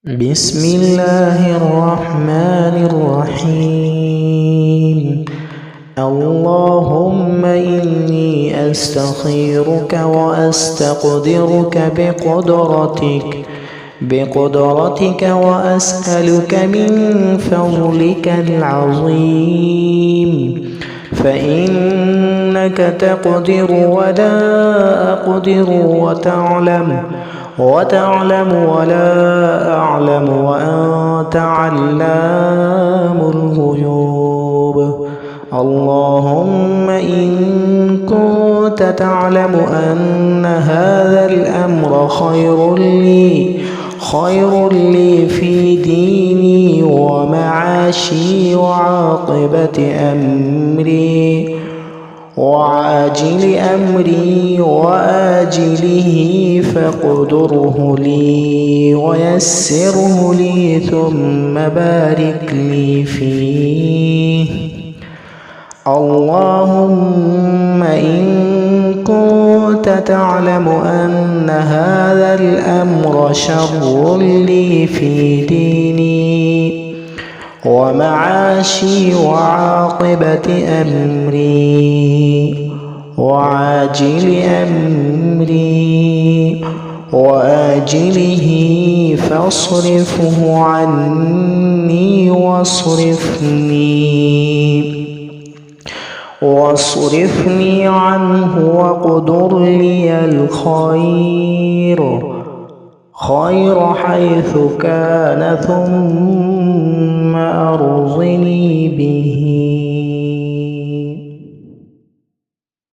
بسم الله الرحمن الرحيم. اللهم إني أستخيرك وأستقدرك بقدرتك وأسألك من فضلك العظيم، فإنك تقدر ولا أقدر وتعلم ولا أعلم وأنت علام الغيوب. اللهم إن كنت تعلم أن هذا الأمر خير لي في ديني ومعاشي وعاقبة أمري وعاجل أمري وآجله، فاقدره لي ويسره لي ثم بارك لي فيه. اللهم إن كنت تعلم أن هذا الأمر شر لي في ديني ومعاشي وعاقبة أمري وعاجل أمري وآجله، فاصرفه عني واصرفني عنه واقدر لي الخير حيث كان، ثم أرضني به.